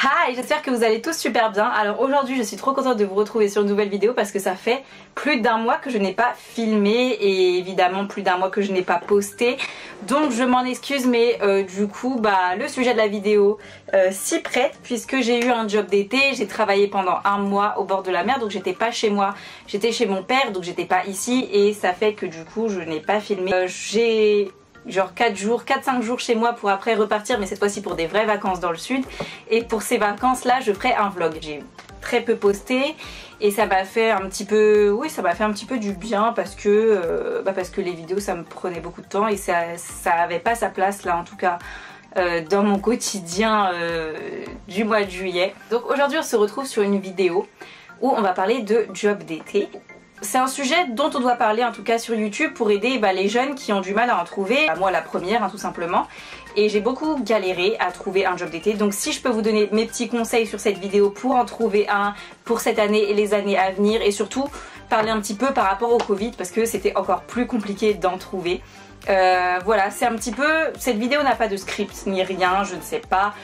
Hi, j'espère que vous allez tous super bien. Alors aujourd'hui je suis trop contente de vous retrouver sur une nouvelle vidéo parce que ça fait plus d'un mois que je n'ai pas filmé et évidemment plus d'un mois que je n'ai pas posté. Donc je m'en excuse mais du coup le sujet de la vidéo s'y prête puisque j'ai eu un job d'été. J'ai travaillé pendant un mois au bord de la mer, donc j'étais pas chez moi, j'étais chez mon père, donc j'étais pas ici et ça fait que du coup je n'ai pas filmé. J'ai genre 4-5 jours chez moi pour après repartir, mais cette fois-ci pour des vraies vacances dans le sud. Et pour ces vacances là je ferai un vlog. J'ai très peu posté et ça m'a fait un petit peu, oui ça m'a fait un petit peu du bien parce que les vidéos ça me prenait beaucoup de temps et ça avait pas sa place là en tout cas dans mon quotidien du mois de juillet. Donc aujourd'hui on se retrouve sur une vidéo où on va parler de job d'été. C'est un sujet dont on doit parler en tout cas sur YouTube pour aider les jeunes qui ont du mal à en trouver. Moi la première tout simplement. Et j'ai beaucoup galéré à trouver un job d'été. Donc si je peux vous donner mes petits conseils sur cette vidéo pour en trouver un pour cette année et les années à venir. Et surtout parler un petit peu par rapport au Covid parce que c'était encore plus compliqué d'en trouver. Voilà, c'est un petit peu, cette vidéo n'a pas de script ni rien, je ne sais pas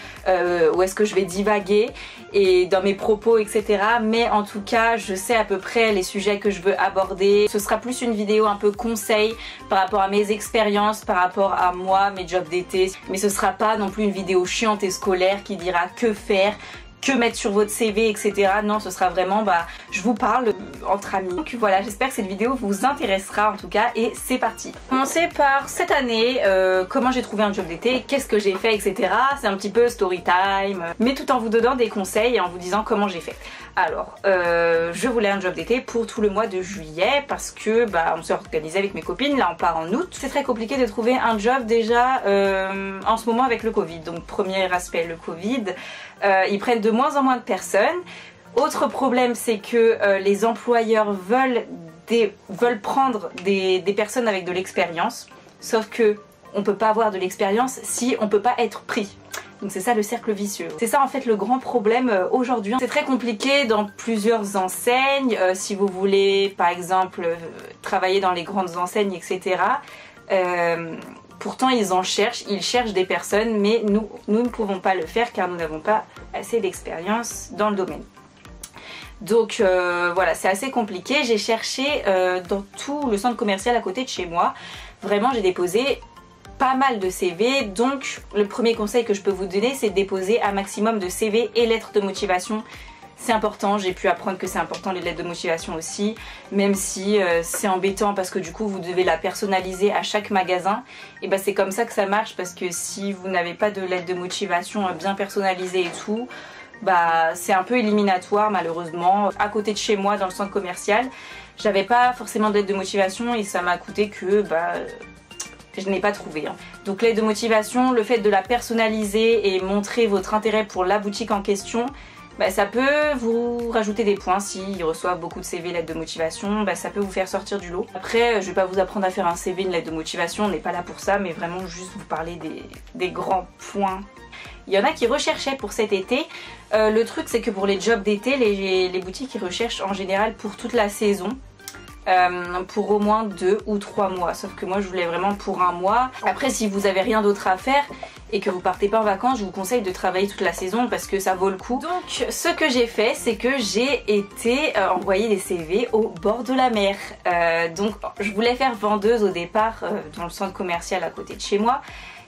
où est-ce que je vais divaguer et dans mes propos etc, mais en tout cas je sais à peu près les sujets que je veux aborder. Ce sera plus une vidéo un peu conseil par rapport à mes expériences, par rapport à moi, mes jobs d'été, mais ce sera pas non plus une vidéo chiante et scolaire qui dira que faire, que mettre sur votre CV etc. Non, ce sera vraiment je vous parle entre amis. Donc voilà, j'espère que cette vidéo vous intéressera en tout cas et c'est parti. Commencer par cette année, comment j'ai trouvé un job d'été, qu'est-ce que j'ai fait etc. C'est un petit peu story time, mais tout en vous donnant des conseils et en vous disant comment j'ai fait. Alors, je voulais un job d'été pour tout le mois de juillet parce que on s'est organisé avec mes copines, là on part en août. C'est très compliqué de trouver un job déjà en ce moment avec le Covid. Donc premier aspect, le Covid, ils prennent de moins en moins de personnes. Autre problème, c'est que les employeurs veulent prendre des personnes avec de l'expérience, sauf que on peut pas avoir de l'expérience si on peut pas être pris. Donc c'est ça le cercle vicieux. C'est ça en fait le grand problème aujourd'hui. C'est très compliqué dans plusieurs enseignes. Si vous voulez par exemple travailler dans les grandes enseignes etc. Pourtant ils cherchent des personnes, mais nous ne pouvons pas le faire car nous n'avons pas assez d'expérience dans le domaine. Donc voilà, c'est assez compliqué. J'ai cherché dans tout le centre commercial à côté de chez moi. Vraiment j'ai déposé pas mal de CV, donc le premier conseil que je peux vous donner c'est de déposer un maximum de CV et lettres de motivation. C'est important, j'ai pu apprendre que c'est important les lettres de motivation aussi, même si c'est embêtant parce que du coup vous devez la personnaliser à chaque magasin. Et c'est comme ça que ça marche parce que si vous n'avez pas de lettre de motivation bien personnalisée et tout, c'est un peu éliminatoire malheureusement. À côté de chez moi dans le centre commercial, j'avais pas forcément de lettre de motivation et ça m'a coûté que je n'ai pas trouvé. Donc l'aide de motivation, le fait de la personnaliser et montrer votre intérêt pour la boutique en question, ça peut vous rajouter des points s'ils reçoivent beaucoup de CV lettres de motivation, ça peut vous faire sortir du lot. Après je vais pas vous apprendre à faire un CV, une lettre de motivation, on n'est pas là pour ça, mais vraiment juste vous parler des grands points. Il y en a qui recherchaient pour cet été. Le truc c'est que pour les jobs d'été, les boutiques ils recherchent en général pour toute la saison. Pour au moins 2 ou 3 mois, sauf que moi je voulais vraiment pour un mois. Après si vous avez rien d'autre à faire et que vous partez pas en vacances, je vous conseille de travailler toute la saison parce que ça vaut le coup. Donc ce que j'ai fait c'est que j'ai été envoyer des CV au bord de la mer. Donc je voulais faire vendeuse au départ dans le centre commercial à côté de chez moi,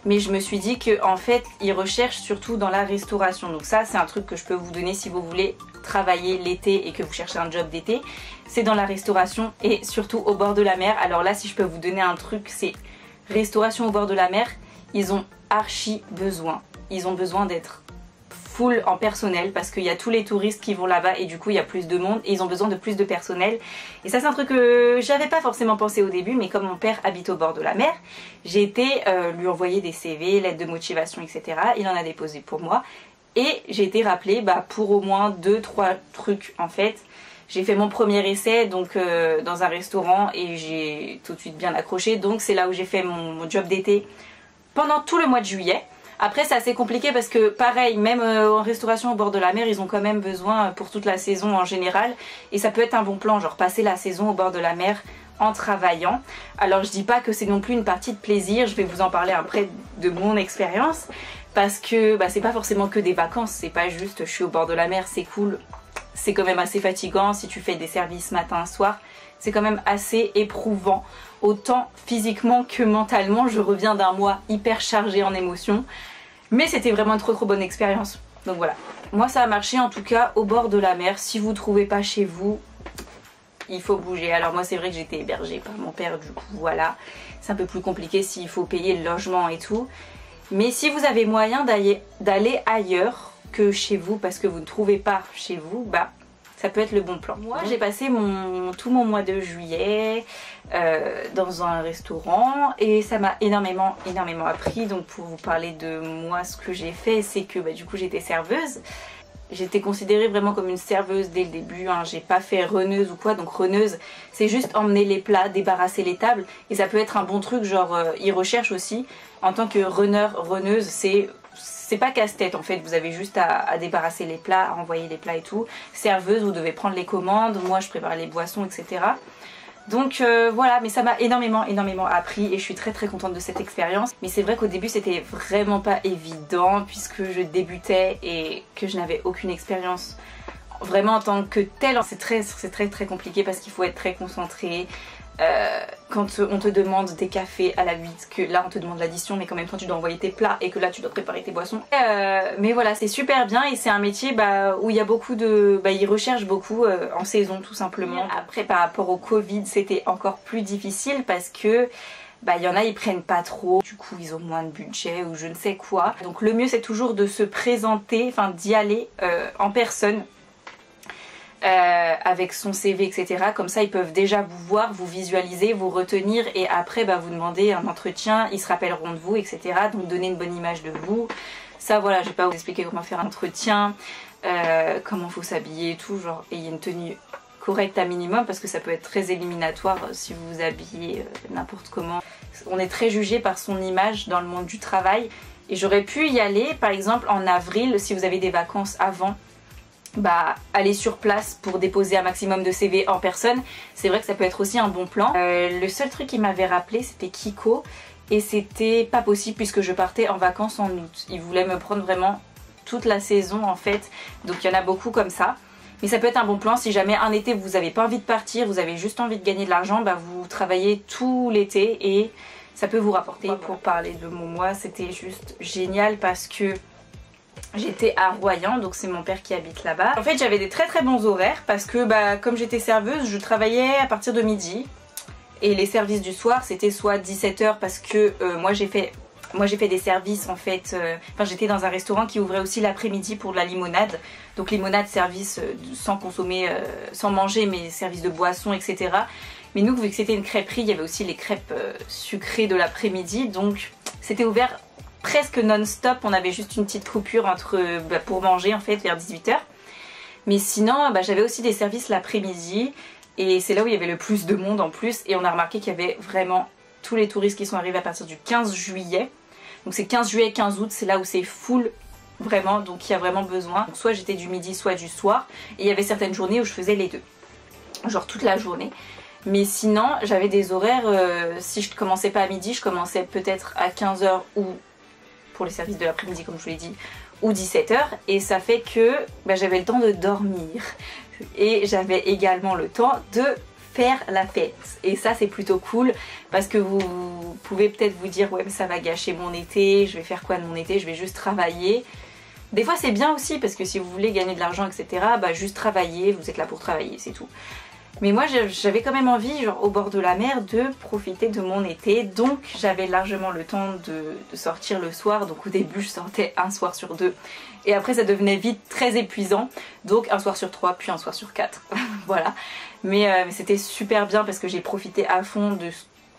mais je me suis dit que en fait ils recherchent surtout dans la restauration. Donc ça c'est un truc que je peux vous donner si vous voulez travailler l'été et que vous cherchez un job d'été, c'est dans la restauration et surtout au bord de la mer. Alors là si je peux vous donner un truc, c'est restauration au bord de la mer, ils ont archi besoin. Ils ont besoin d'être full en personnel parce qu'il y a tous les touristes qui vont là-bas et du coup il y a plus de monde et ils ont besoin de plus de personnel. Et ça c'est un truc que j'avais pas forcément pensé au début, mais comme mon père habite au bord de la mer, j'ai été lui envoyer des CV, lettres de motivation etc. Il en a déposé pour moi. Et j'ai été rappelée pour au moins 2-3 trucs en fait. J'ai fait mon premier essai donc dans un restaurant et j'ai tout de suite bien accroché. Donc c'est là où j'ai fait mon job d'été pendant tout le mois de juillet. Après c'est assez compliqué parce que pareil, même en restauration au bord de la mer, ils ont quand même besoin pour toute la saison en général. Et ça peut être un bon plan, genre passer la saison au bord de la mer en travaillant. Alors je dis pas que c'est non plus une partie de plaisir, je vais vous en parler après de mon expérience, parce que c'est pas forcément que des vacances, c'est pas juste je suis au bord de la mer, c'est cool, c'est quand même assez fatigant si tu fais des services matin soir, c'est quand même assez éprouvant, autant physiquement que mentalement. Je reviens d'un mois hyper chargé en émotions, mais c'était vraiment une trop bonne expérience. Donc voilà, moi ça a marché en tout cas au bord de la mer. Si vous trouvez pas chez vous, il faut bouger. Alors moi c'est vrai que j'étais hébergée par mon père, du coup voilà, c'est un peu plus compliqué s'il faut payer le logement et tout. Mais si vous avez moyen d'aller ailleurs que chez vous parce que vous ne trouvez pas chez vous, ça peut être le bon plan. Moi j'ai passé tout mon mois de juillet dans un restaurant et ça m'a énormément appris. Donc pour vous parler de moi, ce que j'ai fait, c'est que du coup j'étais serveuse. J'étais considérée vraiment comme une serveuse dès le début, hein. J'ai pas fait runneuse ou quoi, donc runneuse c'est juste emmener les plats, débarrasser les tables, et ça peut être un bon truc, genre ils recherchent aussi en tant que runneuse, c'est pas casse-tête en fait, vous avez juste à débarrasser les plats, à envoyer les plats et tout. Serveuse, vous devez prendre les commandes, moi je prépare les boissons, etc. Donc voilà, mais ça m'a énormément appris et je suis très contente de cette expérience. Mais c'est vrai qu'au début c'était vraiment pas évident puisque je débutais et que je n'avais aucune expérience vraiment en tant que telle. C'est très compliqué parce qu'il faut être très concentré. Quand on te demande des cafés à la 8, que là on te demande l'addition mais qu'en même temps tu dois envoyer tes plats et que là tu dois préparer tes boissons. Mais voilà, c'est super bien et c'est un métier où il y a beaucoup de... ils recherchent beaucoup en saison tout simplement. Après par rapport au Covid c'était encore plus difficile parce que il y en a ils prennent pas trop, du coup ils ont moins de budget ou je ne sais quoi. Donc le mieux c'est toujours de se présenter, enfin d'y aller en personne. Avec son CV, etc. Comme ça ils peuvent déjà vous voir, vous visualiser, vous retenir et après vous demandez un entretien, ils se rappelleront de vous, etc. Donc donner une bonne image de vous. Ça voilà, je vais pas vous expliquer comment faire un entretien, comment faut s'habiller et tout, genre ayez une tenue correcte à minimum parce que ça peut être très éliminatoire si vous vous habillez n'importe comment. On est très jugé par son image dans le monde du travail et j'aurais pu y aller par exemple en avril si vous avez des vacances avant. Aller sur place pour déposer un maximum de CV en personne, c'est vrai que ça peut être aussi un bon plan. Le seul truc qui m'avait rappelé c'était Kiko et c'était pas possible puisque je partais en vacances en août. Ils voulaient me prendre vraiment toute la saison en fait, donc il y en a beaucoup comme ça. Mais ça peut être un bon plan si jamais un été vous n'avez pas envie de partir, vous avez juste envie de gagner de l'argent, vous travaillez tout l'été et ça peut vous rapporter. Pour parler de mon mois, c'était juste génial parce que j'étais à Royan, donc c'est mon père qui habite là-bas. En fait j'avais des très bons horaires parce que comme j'étais serveuse, je travaillais à partir de midi. Et les services du soir c'était soit 17h parce que moi j'ai fait des services en fait, j'étais dans un restaurant qui ouvrait aussi l'après-midi pour de la limonade. Donc limonade, service sans consommer, sans manger mais service de boisson, etc. Mais nous vu que c'était une crêperie, il y avait aussi les crêpes sucrées de l'après-midi. Donc c'était ouvert presque non-stop, on avait juste une petite coupure pour manger en fait vers 18h. Mais sinon j'avais aussi des services l'après-midi et c'est là où il y avait le plus de monde en plus et on a remarqué qu'il y avait vraiment tous les touristes qui sont arrivés à partir du 15 juillet. Donc c'est 15 juillet, 15 août, c'est là où c'est full vraiment, donc il y a vraiment besoin. Donc, soit j'étais du midi, soit du soir et il y avait certaines journées où je faisais les deux, genre toute la journée. Mais sinon j'avais des horaires, si je commençais pas à midi, je commençais peut-être à 15h ou pour les services de l'après-midi comme je vous l'ai dit, ou 17h et ça fait que j'avais le temps de dormir et j'avais également le temps de faire la fête et ça c'est plutôt cool parce que vous pouvez peut-être vous dire ouais mais ça va gâcher mon été, je vais faire quoi de mon été, je vais juste travailler. Des fois c'est bien aussi parce que si vous voulez gagner de l'argent etc, juste travailler, vous êtes là pour travailler, c'est tout. Mais moi j'avais quand même envie, genre au bord de la mer, de profiter de mon été. Donc j'avais largement le temps de sortir le soir. Donc au début je sortais un soir sur 2. Et après ça devenait vite très épuisant. Donc un soir sur 3, puis un soir sur 4. Voilà. Mais c'était super bien parce que j'ai profité à fond de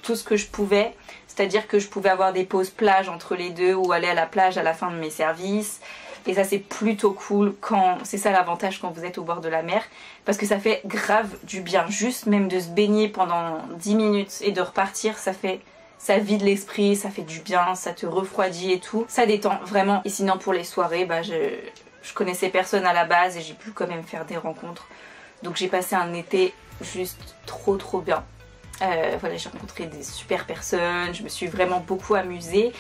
tout ce que je pouvais. C'est-à-dire que je pouvais avoir des pauses plage entre les deux ou aller à la plage à la fin de mes services. Et ça c'est plutôt cool quand, c'est ça l'avantage quand vous êtes au bord de la mer, parce que ça fait grave du bien, juste même de se baigner pendant 10 minutes et de repartir, ça vide l'esprit, ça fait du bien, ça te refroidit et tout, ça détend vraiment. Et sinon pour les soirées, je connaissais personne à la base et j'ai pu quand même faire des rencontres, donc j'ai passé un été juste trop bien. Voilà, j'ai rencontré des super personnes, je me suis vraiment beaucoup amusée.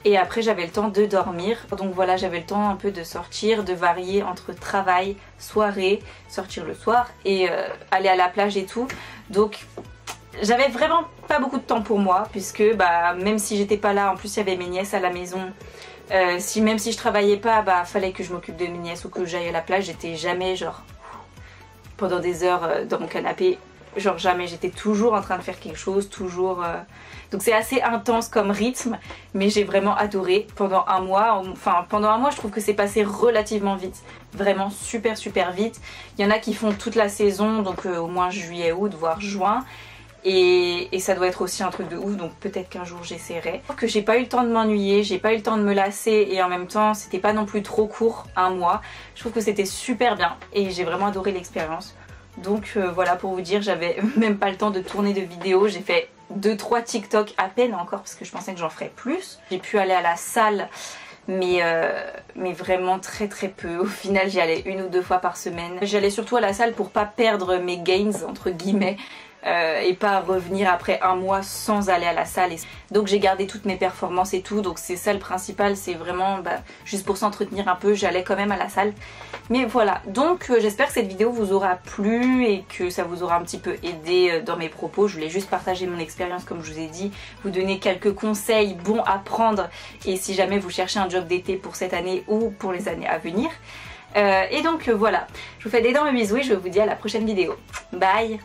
Et après j'avais le temps de dormir, donc voilà, j'avais le temps un peu de sortir, de varier entre travail, soirée, sortir le soir et aller à la plage et tout. Donc j'avais vraiment pas beaucoup de temps pour moi, puisque bah, même si j'étais pas là, en plus il y avait mes nièces à la maison. Même si je travaillais pas, bah fallait que je m'occupe de mes nièces ou que j'aille à la plage. J'étais jamais genre pendant des heures dans mon canapé. Genre jamais, j'étais toujours en train de faire quelque chose, toujours... Donc c'est assez intense comme rythme, mais j'ai vraiment adoré pendant un mois. Enfin pendant un mois je trouve que c'est passé relativement vite, vraiment super vite. Il y en a qui font toute la saison, donc au moins juillet, août, voire juin. Et ça doit être aussi un truc de ouf, donc peut-être qu'un jour j'essaierai. Que j'ai pas eu le temps de m'ennuyer, j'ai pas eu le temps de me lasser et en même temps c'était pas non plus trop court, un mois. Je trouve que c'était super bien et j'ai vraiment adoré l'expérience. Donc voilà, pour vous dire, j'avais même pas le temps de tourner de vidéos. J'ai fait 2-3 TikTok à peine encore parce que je pensais que j'en ferais plus. J'ai pu aller à la salle mais vraiment très peu. Au final j'y allais 1 ou 2 fois par semaine. J'allais surtout à la salle pour pas perdre mes gains entre guillemets. Et pas revenir après un mois sans aller à la salle. Donc j'ai gardé toutes mes performances et tout, donc c'est ça le principal, c'est vraiment juste pour s'entretenir un peu, j'allais quand même à la salle. Mais voilà, donc j'espère que cette vidéo vous aura plu et que ça vous aura un petit peu aidé dans mes propos. Je voulais juste partager mon expérience comme je vous ai dit, vous donner quelques conseils bons à prendre et si jamais vous cherchez un job d'été pour cette année ou pour les années à venir. Et donc voilà, je vous fais d'énormes bisous et je vous dis à la prochaine vidéo. Bye!